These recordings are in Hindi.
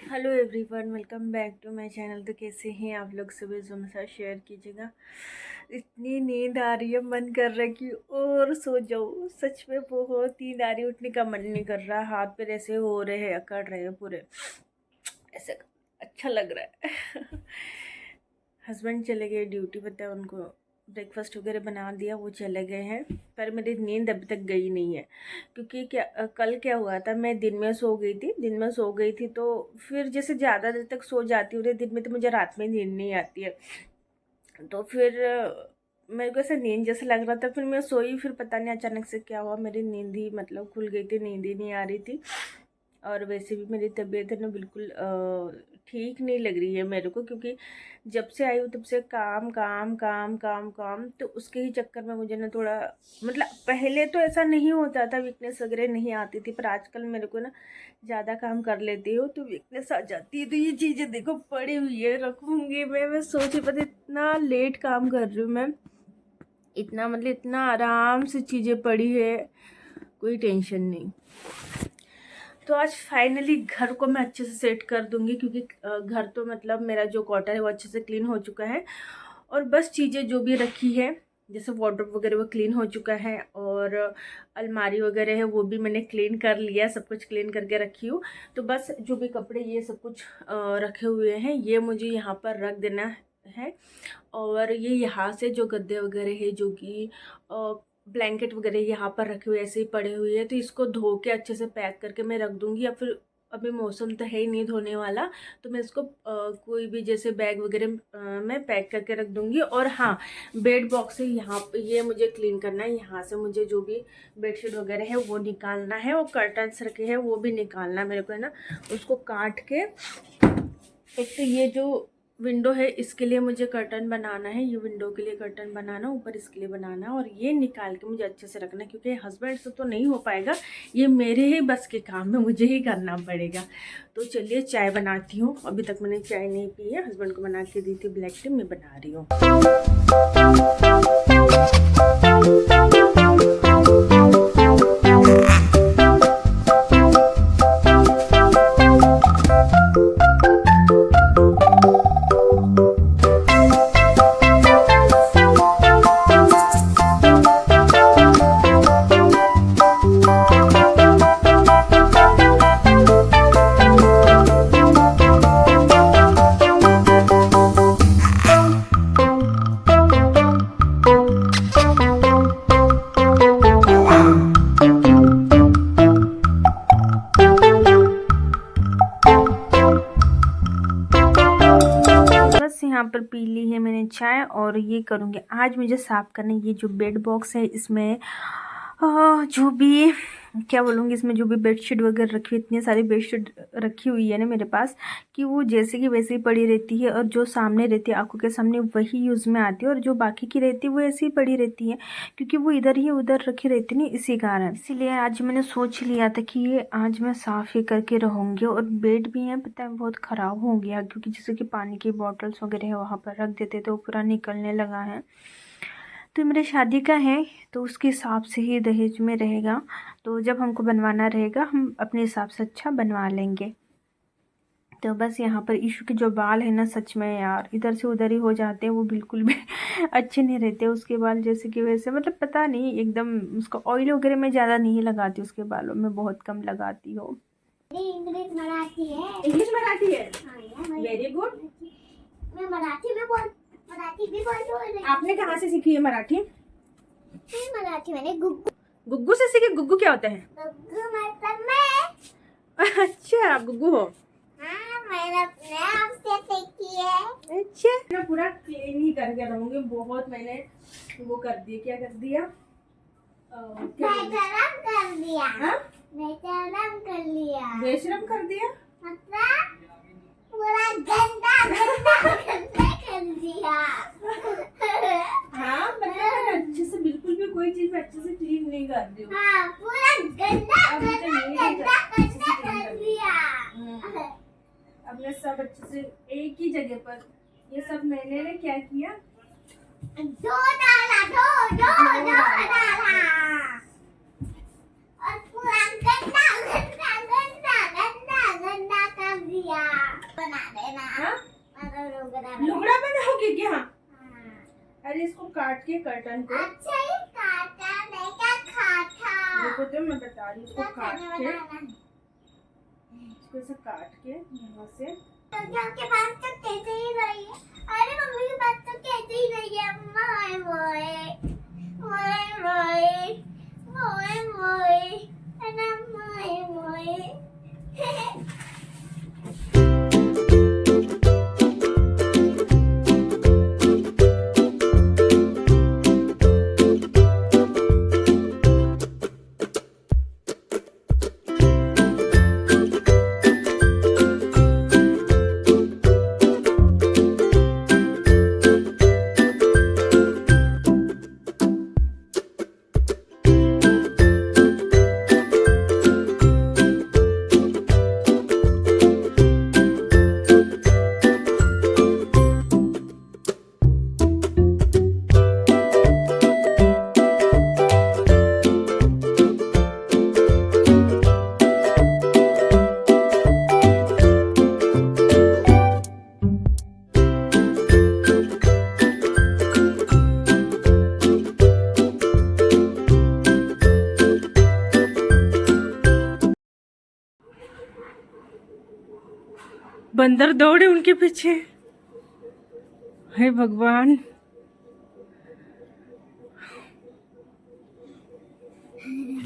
Hello everyone, welcome back to my channel. तो कैसे हैं आप लोग? सुबह जो मेरे साथ शेयर कीजिएगा। इतनी नींद आ रही है, मन कर रहा है कि और सो जाओ। सच में बहुत नींद आ रही है, उठने का मन नहीं कर रहा। हाथ पैर ऐसे हो रहे हैं, अकड़ रहे हैं पूरे, ऐसे अच्छा लग रहा है। हस्बैंड चले गए ड्यूटी, पता है उनको ब्रेकफास्ट वगैरह बना दिया, वो चले गए हैं। पर मेरी नींद अभी तक गई नहीं है, क्योंकि कल क्या हुआ था, मैं दिन में सो गई थी। तो फिर जैसे ज़्यादा देर तक सो जाती हूँ दिन में, तो मुझे रात में नींद नहीं आती है। तो फिर मेरे को ऐसा नींद जैसा लग रहा था, फिर मैं सोई। फिर पता नहीं अचानक से क्या हुआ, मेरी नींद ही मतलब खुल गई थी, नींद ही नहीं आ रही थी। और वैसे भी मेरी तबीयत है ना, बिल्कुल ठीक नहीं लग रही है मेरे को, क्योंकि जब से आई हूँ तब से काम काम काम काम काम। तो उसके ही चक्कर में मुझे ना थोड़ा, मतलब पहले तो ऐसा नहीं होता था, वीकनेस वगैरह नहीं आती थी, पर आजकल मेरे को ना ज़्यादा काम कर लेती हूँ तो वीकनेस आ जाती है। तो ये चीज़ें देखो पड़ी हुई है, रखूँगी मैं सोची, पता इतना लेट काम कर रही हूँ मैं, इतना मतलब इतना आराम से चीज़ें पड़ी है, कोई टेंशन नहीं। तो आज फाइनली घर को मैं अच्छे से सेट कर दूंगी, क्योंकि घर तो मतलब मेरा जो क्वार्टर है वो अच्छे से क्लीन हो चुका है। और बस चीज़ें जो भी रखी है, जैसे वार्डरोब वगैरह वो क्लीन हो चुका है, और अलमारी वगैरह है वो भी मैंने क्लीन कर लिया, सब कुछ क्लीन करके रखी हूँ। तो बस जो भी कपड़े ये सब कुछ रखे हुए हैं, ये मुझे यहाँ पर रख देना है। और ये यहाँ से जो गद्दे वगैरह है, जो कि ब्लैंकेट वगैरह यहाँ पर रखे हुए ऐसे ही पड़े हुए हैं, तो इसको धो के अच्छे से पैक करके मैं रख दूँगी। या फिर अभी मौसम तो है ही नहीं धोने वाला, तो मैं इसको कोई भी जैसे बैग वगैरह में पैक करके रख दूँगी। और हाँ, बेड बॉक्स है यहाँ पे, ये मुझे क्लीन करना है। यहाँ से मुझे जो भी बेडशीट वगैरह है वो निकालना है, और कर्टन्स रखे हैं वो भी निकालना मेरे को है ना, उसको काट के। एक तो ये जो विंडो है इसके लिए मुझे कर्टन बनाना है, ये विंडो के लिए कर्टन बनाना, ऊपर इसके लिए बनाना, और ये निकाल के मुझे अच्छे से रखना है, क्योंकि हस्बैंड से तो नहीं हो पाएगा, ये मेरे ही बस के काम में, मुझे ही करना पड़ेगा। तो चलिए चाय बनाती हूँ। अभी तक मैंने चाय नहीं पी है, हस्बैंड को बना के दी थी ब्लैक टी, मैं बना रही हूँ। यहाँ पर पी ली है मैंने चाय, और ये करूँगी आज मुझे साफ़ करना है। ये जो बेड बॉक्स है इसमें जो भी क्या बोलूँगी, इसमें जो भी बेडशीट वगैरह रखी हुई, इतनी सारी बेडशीट रखी हुई है ना मेरे पास, कि वो जैसे की वैसे ही पड़ी रहती है, और जो सामने रहती है आंखों के सामने वही यूज़ में आती है, और जो बाकी की रहती है वो ऐसे ही पड़ी रहती है, क्योंकि वो इधर ही उधर रखी रहती है ना, इसी कारण। इसीलिए आज मैंने सोच लिया था कि ये आज मैं साफ़ ही करके रहूँगी। और बेड भी है, पता है बहुत ख़राब हो गया, क्योंकि जैसे कि पानी की बॉटल्स वगैरह है वहाँ पर रख देते तो वो पूरा निकलने लगा है। तो मेरे शादी का है, तो उसके हिसाब से ही दहेज में रहेगा, तो जब हमको बनवाना रहेगा हम अपने हिसाब से अच्छा बनवा लेंगे। तो बस यहाँ पर ईशू के जो बाल है ना, सच में यार इधर से उधर ही हो जाते हैं, वो बिल्कुल भी अच्छे नहीं रहते उसके बाल, जैसे कि वैसे मतलब पता नहीं, एकदम उसका ऑयल वगैरह मैं ज़्यादा नहीं लगाती, उसके बालों में बहुत कम लगाती हूँ। इंग्लिश मराठी है, वेरी गुड। मैं मराठी भी बोलती हूँ। आपने कहाँ से सीखी है मराठी? मराठी मैंने गुग्गू से सीखी। गुग्गू क्या होता है? गुग्गू मतलब मैं। अच्छा, आप गुग्गू हो? हाँ, मैंने अपने आप से सीखी है। अच्छा, मैं पूरा क्लीन ही करके रहूंगी। बहुत मैंने वो कर दिया, क्या कर दिया, बेशरम कर दिया। हाँ? बेशरम कर लिया। बेशरम कर दिया मतलब पूरा गंदा गंदा गंदा कर दिया। हाँ, मतलब मैं अच्छे से बिल्कुल भी कोई चीज में अच्छे से क्लीन नहीं कर रही हूँ। हाँ, पूरा गंदा गंदा गंदा गंदा कर दिया। अपने सब अच्छे से एक ही जगह पर, ये सब मैंने क्या किया, दो डाला और पूरा गंदा गंदा गंदा गंदा गंदा कर दिया। बना देना। हाँ? मदर बना देना। लुगड़ा बनाओगे क्या? हाँ। अरे इसको काट के कर्टन को, अच्छा ही काटा नहीं क्या खाता। देखो तो मैं बता रही हूँ, इसको काट के, बनाना। इसको ऐसे काट के यहाँ से। तो क्या आपके पास तो कैसे ही नहीं है? अरे मम्मी के पास तो कैसे ही नहीं है। मोए मोए मोए मोए मोए मोए ना मोए मोए। बंदर दौड़े उनके पीछे, हे भगवान।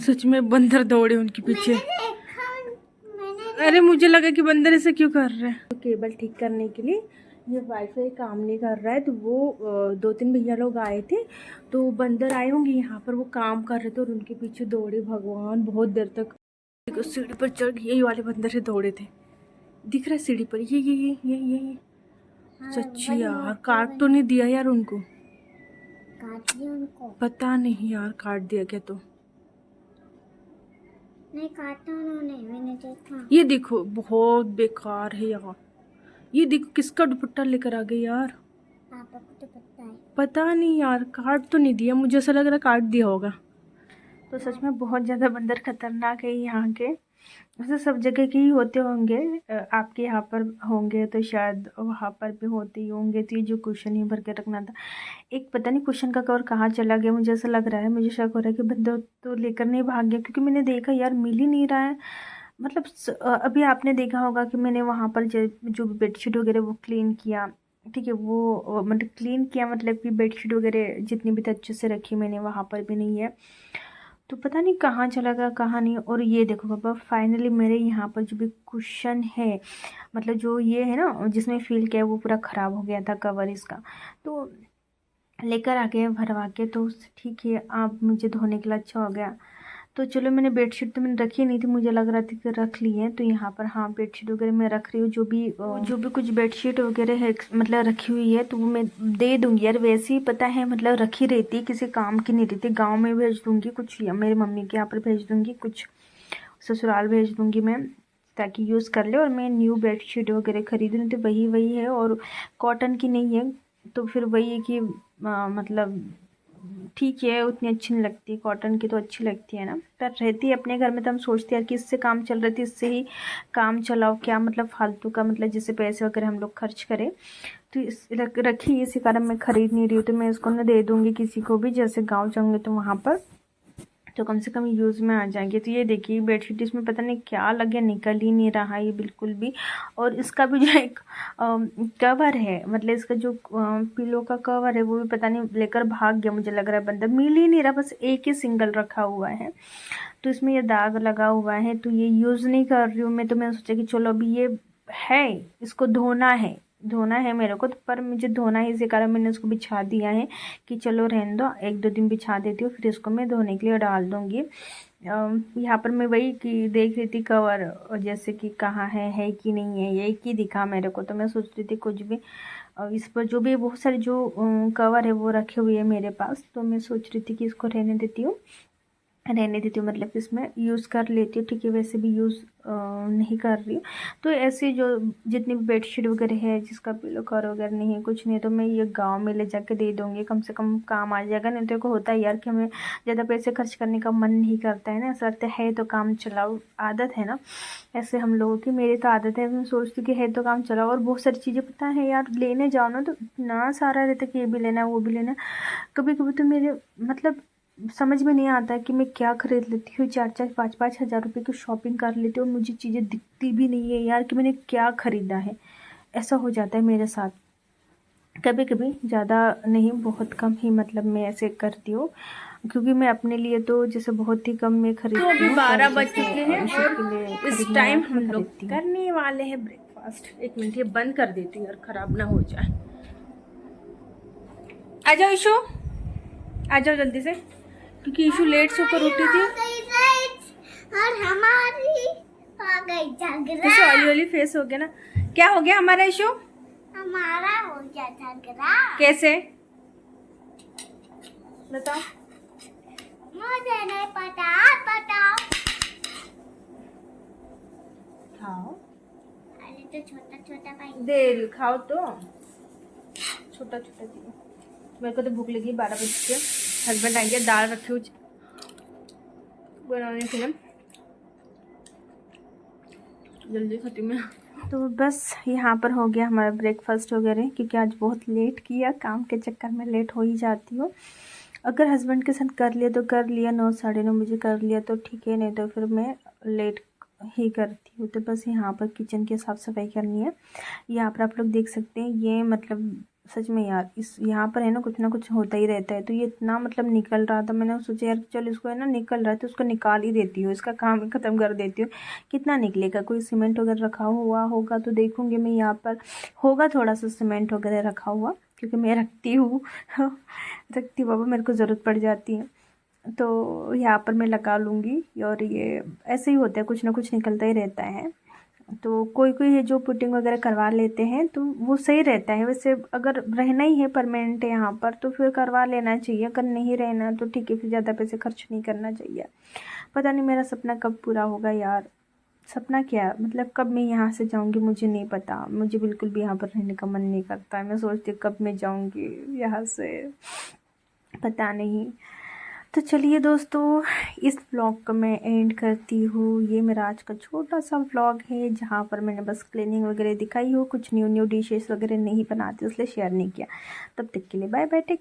सच में बंदर दौड़े उनके पीछे। अरे मुझे लगा कि बंदर ऐसे क्यों कर रहे हैं। तो केबल ठीक करने के लिए ये वाईफाई काम नहीं कर रहा है, तो वो 2-3 भैया लोग आए थे, तो बंदर आए होंगे यहाँ पर, वो काम कर रहे थे और उनके पीछे दौड़े। भगवान बहुत देर तक सीढ़ी पर चढ़, यही वाले बंदर से दौड़े थे, दिख रहा है सीढ़ी पर। ये सच्ची यार, काट तो नहीं दिया यार उनको? काट दिया उनको? पता नहीं यार, काट दिया क्या? तो नहीं काटा उन्होंने, मैंने देखा। ये देखो बहुत बेकार है यार। ये देखो किसका दुपट्टा लेकर आ गए यार। पापा को तो पता है। पता नहीं यार, काट तो नहीं दिया, मुझे ऐसा लग रहा काट दिया होगा। तो सच में बहुत ज़्यादा बंदर खतरनाक है यहाँ के। वैसे सब जगह के ही होते होंगे, आपके यहाँ पर होंगे तो शायद वहाँ पर भी होते ही होंगे। तो ये जो क्वेश्चन ही भर के रखना था, एक पता नहीं क्वेश्चन का कवर कहाँ चला गया, मुझे ऐसा लग रहा है, मुझे शक हो रहा है कि बंदर तो लेकर नहीं भाग गया, क्योंकि मैंने देखा यार मिल ही नहीं रहा है। मतलब अभी आपने देखा होगा कि मैंने वहाँ पर जो बेडशीट वगैरह वो क्लीन किया, ठीक है, वो मतलब क्लीन किया, मतलब कि बेडशीट वगैरह जितनी भी अच्छे से रखी मैंने, वहाँ पर भी नहीं है। तो पता नहीं कहाँ चला गया कहाँ नहीं। और ये देखो पापा, फाइनली मेरे यहाँ पर जो भी कुशन है, मतलब जो ये है ना जिसमें फील किया, वो पूरा ख़राब हो गया था कवर इसका, तो लेकर आ गए भरवा के। तो ठीक है, अब मुझे धोने के लिए अच्छा हो गया। तो चलो, मैंने बेडशीट तो मैंने रखी नहीं थी, मुझे लग रहा था कि रख ली है। तो यहाँ पर हाँ, बेडशीट वगैरह मैं रख रही हूँ, जो भी कुछ बेडशीट वगैरह है मतलब रखी हुई है, तो वो मैं दे दूँगी यार। वैसे ही पता है, मतलब रखी रहती, किसी काम की नहीं रहती। गाँव में भेज दूँगी कुछ, या मेरी मम्मी के यहाँ पर भेज दूँगी कुछ, ससुराल भेज दूँगी मैं, ताकि यूज़ कर ले। और मैं न्यू बेडशीट वगैरह खरीदूँ तो वही है, और कॉटन की नहीं है, तो फिर वही है कि मतलब ठीक है, उतनी अच्छी नहीं लगती। कॉटन की तो अच्छी लगती है ना, पर रहती है अपने घर में, तो हम सोचते हैं कि इससे काम चल रही थी, इससे ही काम चलाओ, क्या मतलब फालतू का, मतलब जैसे पैसे वगैरह हम लोग खर्च करें। तो रखी, इसी कारण मैं ख़रीद नहीं रही हूँ। तो मैं इसको ना दे दूँगी किसी को भी, जैसे गाँव जाऊँगी तो वहाँ पर, तो कम से कम यूज़ में आ जाएंगे। तो ये देखिए बेडशीट, इसमें पता नहीं क्या लग गया, निकल ही नहीं रहा ये बिल्कुल भी। और इसका भी जो एक कवर है, मतलब इसका जो पिलो का कवर है, वो भी पता नहीं लेकर भाग गया, मुझे लग रहा है बंदर। मिल ही नहीं रहा, बस एक ही सिंगल रखा हुआ है, तो इसमें ये दाग लगा हुआ है। तो ये यूज़ नहीं कर रही हूँ मैं, तो मैंने सोचा कि चलो अभी ये है, इसको धोना है मेरे को, तो पर मुझे धोना है, इसी कारण मैंने इसको बिछा दिया है कि चलो रहने दो, 1-2 दिन बिछा देती हूँ, फिर इसको मैं धोने के लिए डाल दूँगी। यहाँ पर मैं वही कि देख रही थी कवर, जैसे कि कहाँ है कि नहीं है, यही कि दिखा मेरे को। तो मैं सोच रही थी कुछ भी इस पर जो भी बहुत सारे जो कवर है वो रखे हुए हैं मेरे पास, तो मैं सोच रही थी कि इसको रहने देती हूँ। रहने देती हूँ, मतलब इसमें यूज़ कर लेती हूँ, ठीक है। वैसे भी यूज़ नहीं कर रही हूँ। तो ऐसे जो जितनी भी बेडशीट वगैरह है, जिसका पिलो कवर वगैरह नहीं है, कुछ नहीं, तो मैं ये गांव में ले जाके दे दूँगी, कम से कम काम आ जाएगा। नहीं तो को होता है यार कि हमें ज़्यादा पैसे खर्च करने का मन नहीं करता है ना, ऐसा लगता है तो काम चलाओ, आदत है ना ऐसे हम लोगों की। मेरी तो आदत है, मैं सोचती हूँ कि है तो काम चलाओ। और बहुत सारी चीज़ें पता है यार, लेने जाओ ना तो इतना सारा रहता है कि ये भी लेना है वो भी लेना है। कभी कभी तो मेरे मतलब समझ में नहीं आता है कि मैं क्या खरीद लेती हूँ, 4-4 5-5 हज़ार रुपये की शॉपिंग कर लेती हूँ और मुझे चीज़ें दिखती भी नहीं है यार कि मैंने क्या ख़रीदा है। ऐसा हो जाता है मेरे साथ। कभी कभी, ज़्यादा नहीं, बहुत कम ही मतलब मैं ऐसे करती हूँ, क्योंकि मैं अपने लिए तो जैसे बहुत ही कम मैं खरीदती हूँ। तो अभी 12 बज चुके हैं और इस टाइम हम लोग करने वाले हैं ब्रेकफास्ट। एक मिनट ये बंद कर देती हूँ यार, ख़राब ना हो जाए। आ जाओ ईशू, आ जाओ जल्दी से, क्योंकि ईशू लेट सोकर उठी थी। और हमारी हो गई झगड़ा। जैसे ऑयली ऑयली फेस हो गया ना। क्या हो गया हमारा ईशू? हमारा हो गया झगड़ा। कैसे बताओ? मुझे नहीं पता, बताओ। खाओ, अरे तो छोटा छोटा भाई दे रही खाओ तो, छोटा छोटा दियो। मेरे को तो भूख लगी, 12 बज के। हस्बैंड आएंगे, दाल रखी हुई बनाने के लिए, जल्दी खाती मैं। तो बस यहाँ पर हो गया हमारा ब्रेकफास्ट वगैरह, क्योंकि आज बहुत लेट किया, काम के चक्कर में लेट हो ही जाती हूँ। अगर हस्बैंड के साथ कर लिया तो कर लिया, 9 साढ़े 9 बजे कर लिया तो ठीक है, नहीं तो फिर मैं लेट ही करती हूँ। तो बस यहाँ पर किचन की साफ़ सफाई करनी है। यहाँ पर आप लोग देख सकते हैं, ये मतलब सच में यार, इस यहाँ पर है ना कुछ होता ही रहता है। तो ये इतना मतलब निकल रहा था, मैंने सोचा यार चल इसको है ना, निकल रहा है तो उसको निकाल ही देती हूँ, इसका काम ख़त्म कर देती हूँ। कितना निकलेगा, कोई सीमेंट वगैरह रखा हुआ होगा तो देखूँगी मैं, यहाँ पर होगा थोड़ा सा सीमेंट वगैरह रखा हुआ, क्योंकि मैं रखती हूँ रखती बाबा, मेरे को ज़रूरत पड़ जाती है तो यहाँ पर मैं लगा लूँगी। और ये ऐसे ही होता है, कुछ ना कुछ निकलता ही रहता है। तो कोई कोई है जो पुटिंग वगैरह करवा लेते हैं तो वो सही रहता है। वैसे अगर रहना ही है परमानेंट है यहाँ पर तो फिर करवा लेना चाहिए, अगर नहीं रहना तो ठीक है, फिर ज़्यादा पैसे खर्च नहीं करना चाहिए। पता नहीं मेरा सपना कब पूरा होगा यार। सपना क्या मतलब, कब मैं यहाँ से जाऊँगी मुझे नहीं पता। मुझे बिल्कुल भी यहाँ पर रहने का मन नहीं करता है। मैं सोचती हूँ कब मैं जाऊँगी यहाँ से, पता नहीं। तो चलिए दोस्तों, इस व्लॉग को मैं एंड करती हूँ। ये मेरा आज का छोटा सा व्लॉग है, जहाँ पर मैंने बस क्लीनिंग वगैरह दिखाई हो, कुछ न्यू डिशेस वगैरह नहीं बनाती इसलिए शेयर नहीं किया। तब तक के लिए बाय बाय, टेक